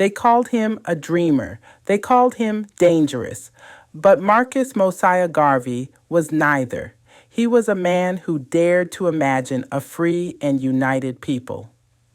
They called him a dreamer. They called him dangerous. But Marcus Mosiah Garvey was neither. He was a man who dared to imagine a free and united people.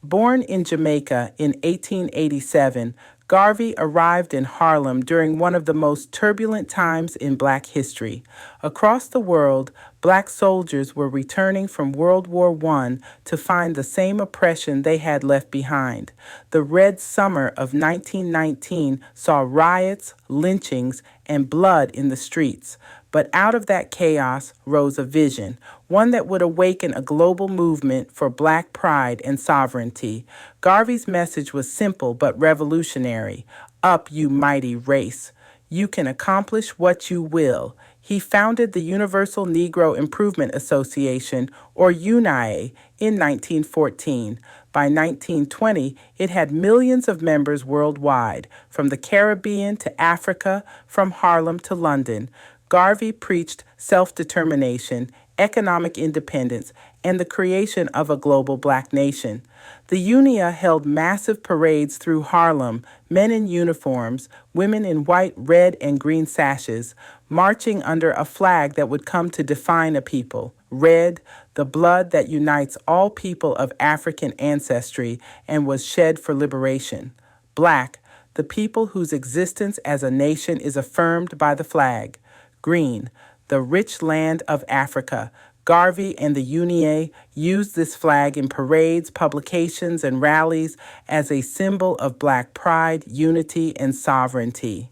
Born in Jamaica in 1887, Garvey arrived in Harlem during one of the most turbulent times in Black history. Across the world, Black soldiers were returning from World War I to find the same oppression they had left behind. The Red Summer of 1919 saw riots, lynchings, and blood in the streets. But out of that chaos rose a vision, one that would awaken a global movement for Black pride and sovereignty. Garvey's message was simple but revolutionary. Up, you mighty race. You can accomplish what you will. He founded the Universal Negro Improvement Association, or UNIA, in 1914. By 1920, it had millions of members worldwide, from the Caribbean to Africa, from Harlem to London. Garvey preached self-determination, economic independence, and the creation of a global Black nation. The UNIA held massive parades through Harlem, men in uniforms, women in white, red, and green sashes, marching under a flag that would come to define a people. Red, the blood that unites all people of African ancestry and was shed for liberation. Black, the people whose existence as a nation is affirmed by the flag. Green, the rich land of Africa. Garvey and the UNIA used this flag in parades, publications, and rallies as a symbol of Black pride, unity, and sovereignty.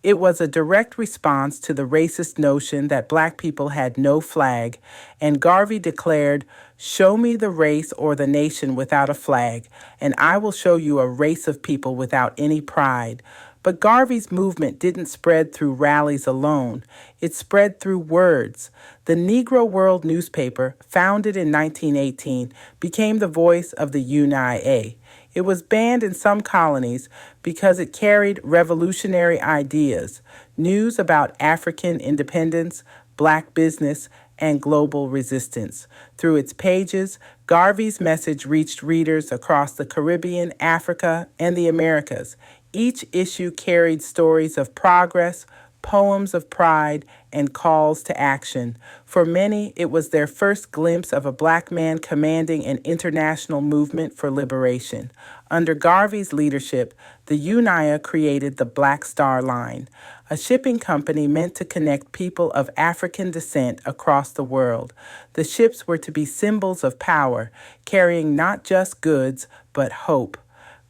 It was a direct response to the racist notion that Black people had no flag, and Garvey declared, "Show me the race or the nation without a flag, and I will show you a race of people without any pride." But Garvey's movement didn't spread through rallies alone. It spread through words. The Negro World newspaper, founded in 1918, became the voice of the UNIA. It was banned in some colonies because it carried revolutionary ideas, news about African independence, Black business, and global resistance. Through its pages, Garvey's message reached readers across the Caribbean, Africa, and the Americas. Each issue carried stories of progress, poems of pride, and calls to action. For many, it was their first glimpse of a Black man commanding an international movement for liberation. Under Garvey's leadership, the UNIA created the Black Star Line, a shipping company meant to connect people of African descent across the world. The ships were to be symbols of power, carrying not just goods, but hope.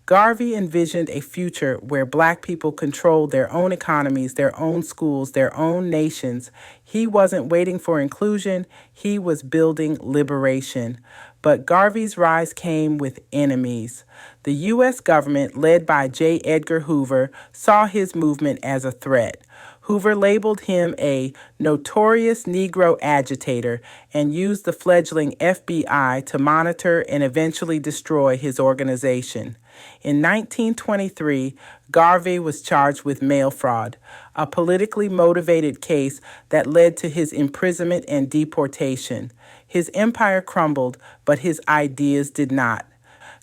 Garvey envisioned a future where Black people controlled their own economies, their own schools, their own nations. He wasn't waiting for inclusion, he was building liberation. But Garvey's rise came with enemies. The U.S. government, led by J. Edgar Hoover, saw his movement as a threat. Hoover labeled him a notorious Negro agitator and used the fledgling FBI to monitor and eventually destroy his organization. In 1923, Garvey was charged with mail fraud, a politically motivated case that led to his imprisonment and deportation. His empire crumbled, but his ideas did not.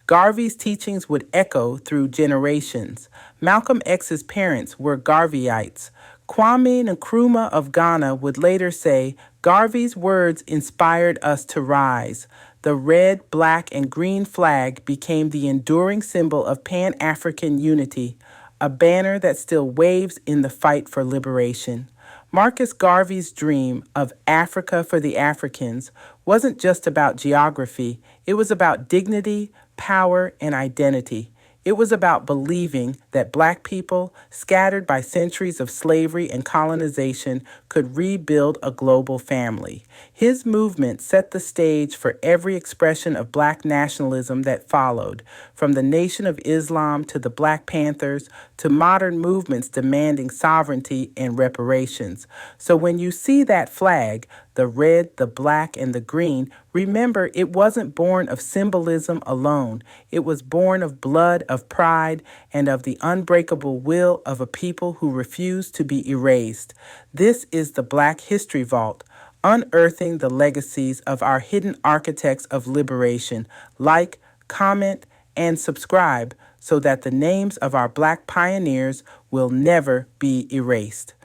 Garvey's teachings would echo through generations. Malcolm X's parents were Garveyites. Kwame Nkrumah of Ghana would later say, "Garvey's words inspired us to rise." The red, black, and green flag became the enduring symbol of Pan-African unity, a banner that still waves in the fight for liberation. Marcus Garvey's dream of Africa for the Africans wasn't just about geography. It was about dignity, power, and identity. It was about believing that Black people, scattered by centuries of slavery and colonization, could rebuild a global family. His movement set the stage for every expression of Black nationalism that followed, from the Nation of Islam to the Black Panthers to modern movements demanding sovereignty and reparations. So when you see that flag, the red, the black, and the green, remember it wasn't born of symbolism alone. It was born of blood, of pride, and of the unbreakable will of a people who refused to be erased. This is the Black History Vault, unearthing the legacies of our hidden architects of liberation. Like, comment, and subscribe so that the names of our Black pioneers will never be erased.